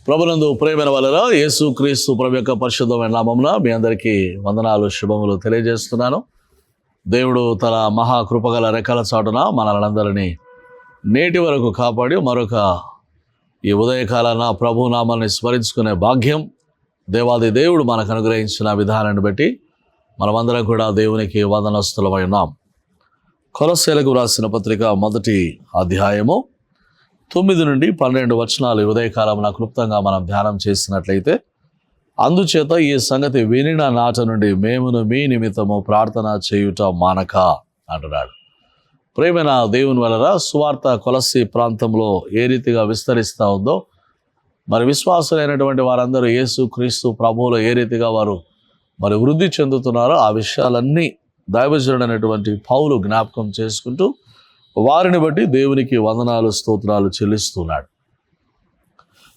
ప్రభునందు ప్రియమైన వాళ్ళరా, యేసు క్రీస్తు ప్రభు యొక్క పరిశుద్ధమైన నామమున మీ అందరికీ వందనాలు, శుభములు తెలియజేస్తున్నాను. దేవుడు తన మహాకృపగల రెక్కల చాటున మనలందరినీ నేటి వరకు కాపాడి మరొక ఈ ఉదయకాలాన ప్రభు నామాన్ని స్మరించుకునే భాగ్యం దేవాది దేవుడు మనకు అనుగ్రహించిన విధానాన్ని బట్టి మనమందరం కూడా దేవునికి వందనస్తులమై ఉన్నాం. కొలస్సీలకు రాసిన పత్రిక 1వ అధ్యాయము 9 నుండి 12 వచనాలు ఉదయకాలమున క్లుప్తంగా మనం ధ్యానం చేసినట్లయితే, అందుచేత ఈ సంగతి వినిన నాట నుండి మేమును మీ నిమిత్తము ప్రార్థన చేయుట మానక అంటున్నాడు. ప్రేమైన దేవుని వలన సువార్త కొలస్సీ ప్రాంతంలో ఏ రీతిగా విస్తరిస్తూ ఉందో, మరి విశ్వాసులైనటువంటి వారందరూ యేసు క్రీస్తు ప్రభువులో ఏ రీతిగా వారు వృద్ధి చెందుతున్నారో ఆ విషయాలన్నీ దైవజనుడైనటువంటి పౌలు జ్ఞాపకం చేసుకుంటూ వారిని బట్టి దేవునికి వందనాలు, స్తోత్రాలు చెల్లిస్తున్నాడు.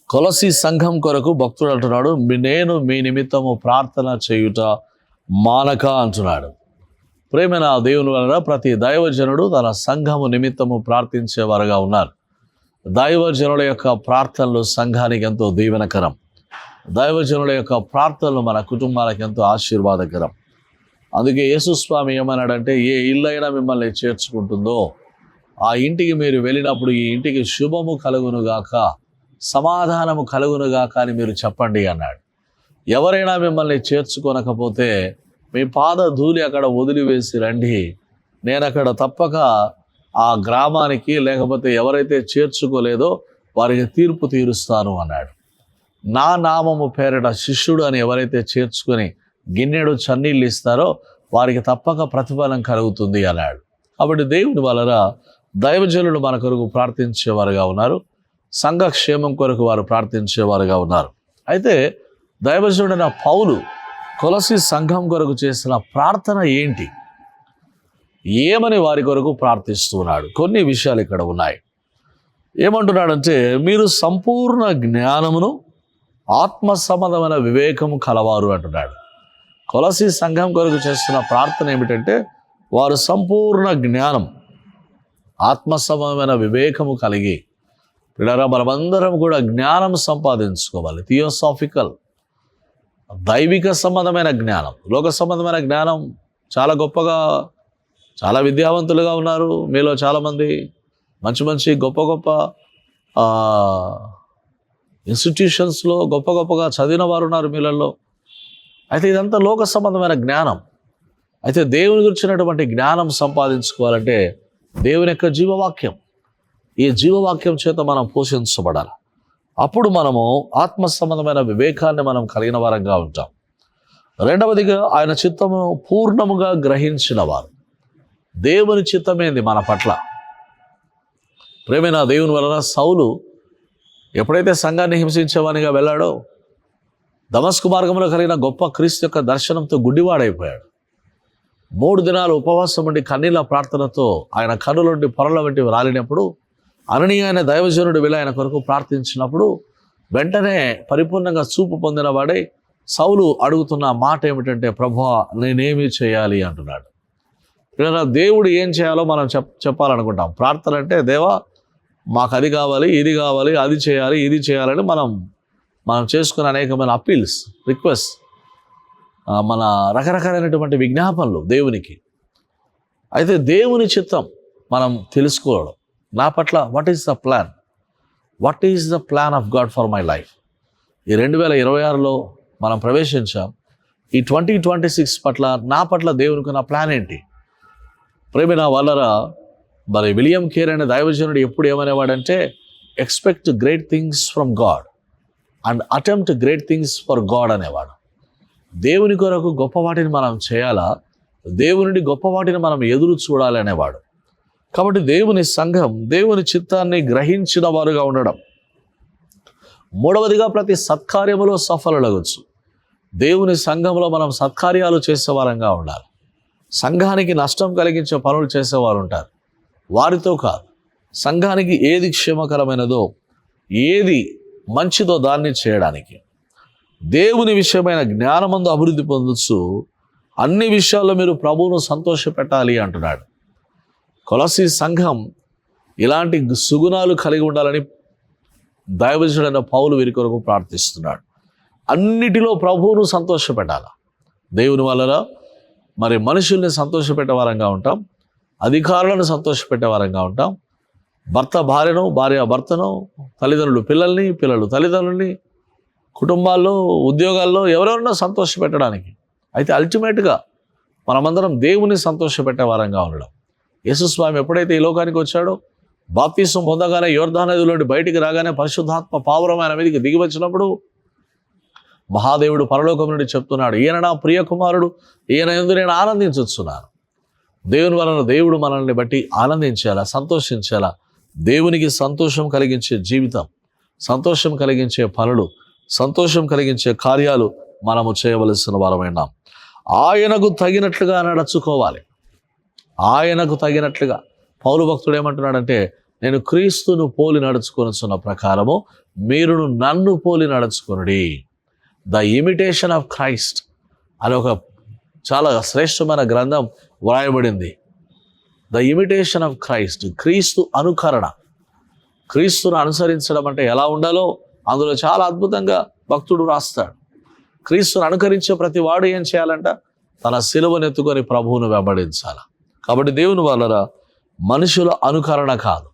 కొలస్సీ సంఘం కొరకు భక్తుడు అంటున్నాడు, నేను మీ నిమిత్తము ప్రార్థన చేయుట మానక అంటున్నాడు. ప్రేమైన దేవుని వలన ప్రతి దైవజనుడు తన సంఘము నిమిత్తము ప్రార్థించేవారుగా ఉన్నారు. దైవజనుల యొక్క ప్రార్థనలు సంఘానికి ఎంతో దీవెనకరం. దైవజనుల యొక్క ప్రార్థనలు మన కుటుంబాలకు ఎంతో ఆశీర్వాదకరం. అందుకే యేసుస్వామి ఏమన్నాడంటే, ఏ ఇల్లైనా మిమ్మల్ని చేర్చుకుంటుందో ఆ ఇంటికి మీరు వెళ్ళినప్పుడు ఈ ఇంటికి శుభము కలుగునుగాక, సమాధానము కలుగునుగాక అని మీరు చెప్పండి అన్నాడు. ఎవరైనా మిమ్మల్ని చేర్చుకొనకపోతే మీ పాద ధూళి అక్కడ వదిలివేసి రండి, నేను అక్కడ తప్పక ఆ గ్రామానికి లేకపోతే ఎవరైతే చేర్చుకోలేదో వారికి తీర్పు తీరుస్తాను అన్నాడు. నా నామము పేరిట శిష్యుడు అని ఎవరైతే చేర్చుకొని గిన్నెడు చన్నీళ్ళు ఇస్తారో వారికి తప్పక ప్రతిఫలం కలుగుతుంది అన్నాడు. కాబట్టి దేవుని వలన దైవజనులు మన కొరకు ప్రార్థించేవారుగా ఉన్నారు. సంఘక్షేమం కొరకు వారు ప్రార్థించేవారుగా ఉన్నారు. అయితే దైవజనుడైన పౌలు కొలస్సీ సంఘం కొరకు చేసిన ప్రార్థన ఏంటి, ఏమని వారి కొరకు ప్రార్థిస్తున్నాడు? కొన్ని విషయాలు ఇక్కడ ఉన్నాయి. ఏమంటున్నాడంటే, మీరు సంపూర్ణ జ్ఞానమును ఆత్మ సంబంధమైన వివేకము కలవారు అంటున్నాడు. కొలస్సీ సంఘం కొరకు చేస్తున్న ప్రార్థన ఏమిటంటే, వారు సంపూర్ణ జ్ఞానం, ఆత్మ సంబంధమైన వివేకము కలిగి, పిల్లరా మనమందరం కూడా జ్ఞానం సంపాదించుకోవాలి. థియోసాఫికల్, దైవిక సంబంధమైన జ్ఞానం. లోక సంబంధమైన జ్ఞానం చాలా గొప్పగా, చాలా విద్యావంతులుగా ఉన్నారు మీలో చాలామంది. మంచి మంచి గొప్ప గొప్ప ఇన్స్టిట్యూషన్స్లో గొప్పగా చదివిన వారు ఉన్నారు మీలలో. అయితే ఇదంతా లోక సంబంధమైన జ్ఞానం. అయితే దేవుని గురించినటువంటి జ్ఞానం సంపాదించుకోవాలంటే దేవుని యొక్క జీవవాక్యం, ఈ జీవవాక్యం చేత మనం పోషించబడాలి. అప్పుడు మనము ఆత్మ సంబంధమైన వివేకాన్ని మనం కలిగిన వారంగా ఉంటాం. రెండవదిగా ఆయన చిత్తము పూర్ణముగా గ్రహించిన వారు. దేవుని చిత్తమేంది మన పట్ల? ప్రేమైన దేవుని వలన సౌలు ఎప్పుడైతే సంఘాన్ని హింసించేవానిగా వెళ్ళాడో, దమస్కు మార్గంలో కలిగిన గొప్ప క్రీస్తు యొక్క దర్శనంతో గుడ్డివాడైపోయాడు. 3 దినాలు ఉపవాసం ఉండి కన్నీళ్ళ ప్రార్థనతో ఆయన కన్నులుండి పొరల వంటివి రాలినప్పుడు, అననీయ అనే దైవజనుడు వెళ్ళి ఆయన కొరకు ప్రార్థించినప్పుడు వెంటనే పరిపూర్ణంగా చూపు పొందిన వాడే సౌలు అడుగుతున్న మాట ఏమిటంటే, ప్రభువా నేనేమి చేయాలి అంటున్నాడు. ఇలా దేవుడు ఏం చేయాలో మనం చెప్పాలనుకుంటాం. ప్రార్థన అంటే, దేవా మాకు అది కావాలి, ఇది కావాలి, అది చేయాలి, ఇది చేయాలని మనం చేసుకునే అనేకమైన అప్పీల్స్, రిక్వెస్ట్, మన రకరకాలైనటువంటి విజ్ఞాపనలు దేవునికి. అయితే దేవుని చిత్తం మనం తెలుసుకోవడం, నా పట్ల what is the plan of God for my life. ఈ 2026లో మనం ప్రవేశించాం. ఈ 2026 పట్ల నా పట్ల దేవునికి నా ప్లాన్ ఏంటి? ప్రేమిన వాళ్ళరా, మరి విలియం కేర్ అనే దైవజనుడు ఎప్పుడు ఏమనేవాడంటే, expect great things from God and attempt great things for God అనేవాడు. దేవుని కొరకు గొప్ప వాటిని మనం చేయాలా, దేవుని గొప్ప వాటిని మనం ఎదురు చూడాలి అనేవాడు. కాబట్టి దేవుని సంఘం దేవుని చిత్తాన్ని గ్రహించిన వారుగా ఉండడం. మూడవదిగా ప్రతి సత్కార్యములో సఫలులగొచ్చు. దేవుని సంఘంలో మనం సత్కార్యాలు చేసేవారంగా ఉండాలి. సంఘానికి నష్టం కలిగించే పనులు చేసేవారు ఉంటారు, వారితో కాదు. సంఘానికి ఏది క్షేమకరమైనదో, ఏది మంచిదో దాన్ని చేయడానికి దేవుని విషయమైన జ్ఞానమందు అభివృద్ధి పొందొచ్చు. అన్ని విషయాల్లో మీరు ప్రభువును సంతోషపెట్టాలి అంటున్నాడు. కొలస్సీ సంఘం ఇలాంటి సుగుణాలు కలిగి ఉండాలని దైవజనుడైన పౌలు వీరి కొరకు ప్రార్థిస్తున్నాడు. అన్నిటిలో ప్రభువును సంతోషపెట్టాలి. దేవుని వలన మరి మనుషుల్ని సంతోషపెట్టే వారంగా ఉంటాం, అధికారులను సంతోషపెట్టే వారంగా ఉంటాం, భర్త భార్యను, భార్య భర్తను, తల్లిదండ్రులు పిల్లల్ని, పిల్లలు తల్లిదండ్రుల్ని, కుటుంబాల్లో, ఉద్యోగాల్లో ఎవరెవరినో సంతోషపెట్టడానికి. అయితే అల్టిమేట్గా మనమందరం దేవుని సంతోషపెట్టే వారంగా ఉండడం. యేసుస్వామి ఎప్పుడైతే ఈ లోకానికి వచ్చాడో, బాప్తిసం పొందగానే యోర్దాను నదిలోండి బయటికి రాగానే పరిశుద్ధాత్మ పావురం ఆయన మీదకి దిగి వచ్చినప్పుడు మహాదేవుడు పరలోకం నుండి చెప్తున్నాడు, ఈయన నా ప్రియ కుమారుడు, ఈయన యందు నేను ఆనందించుచున్నాను. దేవుని వలన దేవుడు మనల్ని బట్టి ఆనందించాలా, సంతోషించాలా. దేవునికి సంతోషం కలిగించే జీవితం, సంతోషం కలిగించే పనులు, సంతోషం కలిగించే కార్యాలు మనము చేయవలసిన వారమైనాం. ఆయనకు తగినట్లుగా నడుచుకోవాలి. ఆయనకు తగినట్లుగా. పౌలు భక్తుడు ఏమంటున్నాడంటే, నేను క్రీస్తును పోలి నడుచుకొనుచున్న ప్రకారము మీరును నన్ను పోలి నడుచుకొనుడి. ద ఇమిటేషన్ ఆఫ్ క్రైస్ట్ అని ఒక చాలా శ్రేష్టమైన గ్రంథం వ్రాయబడింది. ద ఇమిటేషన్ ఆఫ్ క్రైస్ట్, క్రీస్తు అనుకరణ. క్రీస్తును అనుసరించడం అంటే ఎలా ఉండాలో అందులో చాలా అద్భుతంగా భక్తుడు రాస్తాడు. క్రీస్తును అనుకరించే ప్రతి వాడు ఏం చేయాలంట? తన సిలువనెత్తుకొని ప్రభువును వెంబడించాలి. కాబట్టి దేవుని వలన మనుషుల అనుకరణ కాదు,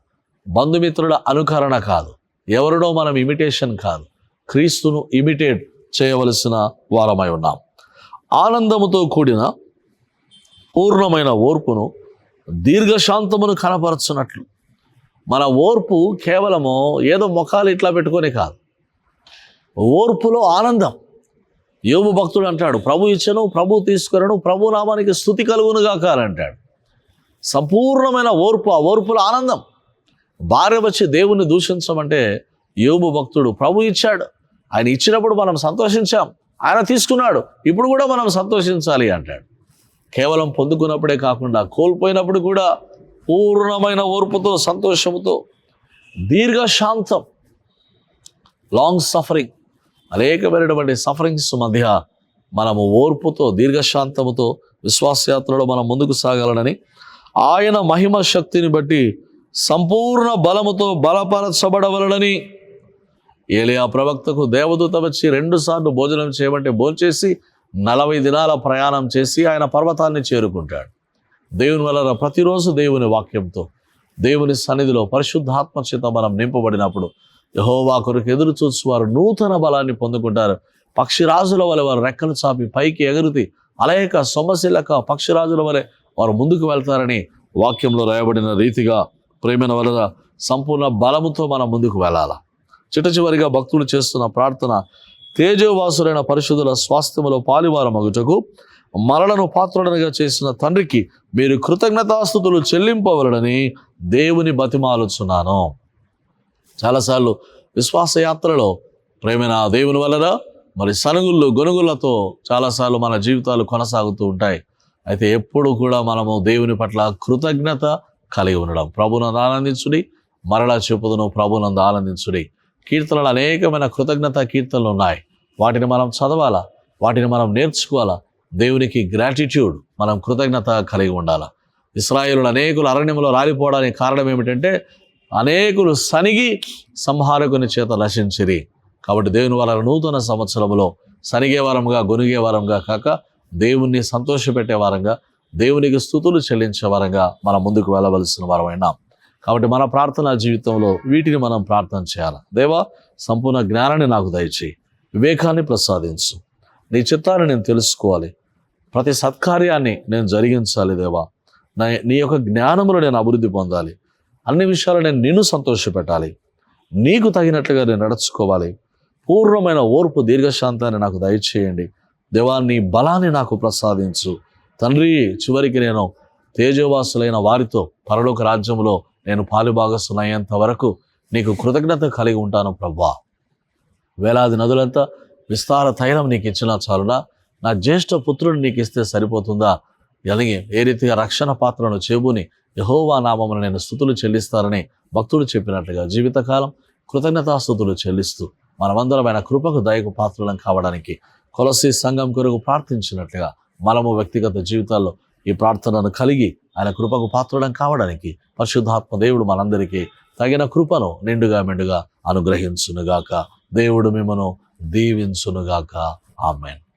బంధుమిత్రుల అనుకరణ కాదు, ఎవరినో మనం ఇమిటేషన్ కాదు, క్రీస్తును ఇమిటేట్ చేయవలసిన వారమై ఉన్నాం. ఆనందముతో కూడిన పూర్ణమైన ఓర్పును, దీర్ఘశాంతమును కనపరచున్నట్లు. మన ఓర్పు కేవలము ఏదో ముఖాలు ఇట్లా పెట్టుకొని కాదు, ఓర్పులో ఆనందం. యోబు భక్తుడు అంటాడు, ప్రభు ఇచ్చను, ప్రభు తీసుకురను, ప్రభు నామానికి స్తుతి కలుగునుగాక అని అంటాడు. సంపూర్ణమైన ఓర్పు, ఆ ఓర్పులో ఆనందం. భార్య వచ్చి దేవుణ్ణి దూషించమంటే యోబు భక్తుడు, ప్రభు ఇచ్చాడు, ఆయన ఇచ్చినప్పుడు మనం సంతోషించాం, ఆయన తీసుకున్నాడు, ఇప్పుడు కూడా మనం సంతోషించాలి అంటాడు. కేవలం పొందుకున్నప్పుడే కాకుండా కోల్పోయినప్పుడు కూడా పూర్ణమైన ఓర్పుతో, సంతోషముతో, దీర్ఘశాంతం, లాంగ్ సఫరింగ్, అనేకమైనటువంటి సఫరింగ్స్ మధ్య మనము ఓర్పుతో, దీర్ఘశాంతముతో విశ్వాసయాత్రలో మనం ముందుకు సాగాలని, ఆయన మహిమ శక్తిని బట్టి సంపూర్ణ బలముతో బలపరచబడవలనని ఏలియా ప్రవక్తకు దేవదూత వచ్చి 2 సార్లు భోజనం చేయమంటే భోంచేసి 40 దినాల ప్రయాణం చేసి ఆయన పర్వతాన్ని చేరుకుంటాడు. దేవుని వలన ప్రతిరోజు దేవుని వాక్యంతో, దేవుని సన్నిధిలో పరిశుద్ధాత్మ చేత మనం నింపబడినప్పుడు యెహోవా కొరకు ఎదురు చూసి వారు నూతన బలాన్ని పొందుకుంటారు. పక్షిరాజుల వలె వారు రెక్కలు చాపి పైకి ఎగురుతి అలేక సొమ్మసిల్లక పక్షిరాజుల వలె వారు ముందుకు వెళ్తారని వాక్యంలో రాయబడిన రీతిగా ప్రేమైన వలన సంపూర్ణ బలముతో మనం ముందుకు వెళ్ళాలా. చిట్ట చివరిగా భక్తులు చేస్తున్న ప్రార్థన, తేజోవాసులైన పరిశుద్ధుల స్వాస్థ్యములో పాలివారమగుటకు మరణను పాత్రుడనిగా చేసిన తండ్రికి మీరు కృతజ్ఞతాస్తుతులు చెల్లింపవలనని దేవుని బతిమాలుచున్నాను. చాలాసార్లు విశ్వాసయాత్రలో ప్రేమైన దేవుని వలన మరి సనుగుళ్ళు గొనుగులతో చాలాసార్లు మన జీవితాలు కొనసాగుతూ ఉంటాయి. అయితే ఎప్పుడు కూడా మనము దేవుని పట్ల కృతజ్ఞత కలిగి ఉండడం. ప్రభునందు ఆనందించుడి, మరలా చెప్పుదును ప్రభునందు ఆనందించుడి. కీర్తనలు అనేకమైన కృతజ్ఞత కీర్తనలు ఉన్నాయి. వాటిని మనం చదవాలా, వాటిని మనం నేర్చుకోవాలా. దేవునికి గ్రాటిట్యూడ్, మనం కృతజ్ఞత కలిగి ఉండాలా. ఇశ్రాయేలులు అనేకులు అరణ్యంలో రాలిపోవడానికి కారణం ఏమిటంటే అనేకులు సనిగి సంహారకుని చేత నశించిరి. కాబట్టి దేవుని వలన నూతన సంవత్సరంలో సనిగే వారంగా, గొనిగే వారంగా కాక దేవుణ్ణి సంతోషపెట్టే వారంగా, దేవునికి స్తుతులు చెల్లించే వారంగా మనం ముందుకు వెళ్ళవలసిన వారమైనాం. కాబట్టి మన ప్రార్థనా జీవితంలో వీటిని మనం ప్రార్థన చేయాలి. దేవా, సంపూర్ణ జ్ఞానాన్ని నాకు దయచేయి, వివేకాన్ని ప్రసాదించు, నీ చిత్తాన్ని నేను తెలుసుకోవాలి, ప్రతి సత్కార్యాన్ని నేను జరిగించాలి. దేవా, నీ యొక్క జ్ఞానములో నేను అభివృద్ధి పొందాలి, అన్ని విషయాలు నేను నిన్ను సంతోషపెట్టాలి, నీకు తగినట్లుగా నేను నడుచుకోవాలి. పూర్ణమైన ఓర్పు, దీర్ఘశాంతాన్ని నాకు దయచేయండి. దేవా, నీ బలాన్ని నాకు ప్రసాదించు తండ్రి. చివరికి నేను తేజోవాసులైన వారితో పరలోక రాజ్యంలో నేను పాలుభాగస్తున్నయ్యేంత వరకు నీకు కృతజ్ఞత కలిగి ఉంటాను ప్రభువా. వేలాది నదులంతా విస్తార తైలం నీకు ఇచ్చినా చాలునా? నా జ్యేష్ఠ పుత్రుడు నీకు ఇస్తే సరిపోతుందా? అలాగే ఏ రీతిగా రక్షణ పాత్రను చేబుని యెహోవా నామమున నేను స్తుతులు చెల్లిస్తారని భక్తుడు చెప్పినట్లుగా జీవితకాలం కృతజ్ఞతాస్తుతులు చెల్లిస్తూ మనమందరం ఆయన కృపకు దయకు పాత్రలం కావడానికి కొలసీ సంఘం కొరకు ప్రార్థించినట్లుగా మనము వ్యక్తిగత జీవితాల్లో ఈ ప్రార్థనను కలిగి ఆయన కృపకు పాత్రలం కావడానికి పరిశుద్ధాత్మ దేవుడు మనందరికీ తగిన కృపను నిండుగా మెండుగా అనుగ్రహించునుగాక. దేవుడు మిమ్మను దీవించునుగాక. ఆమేన్.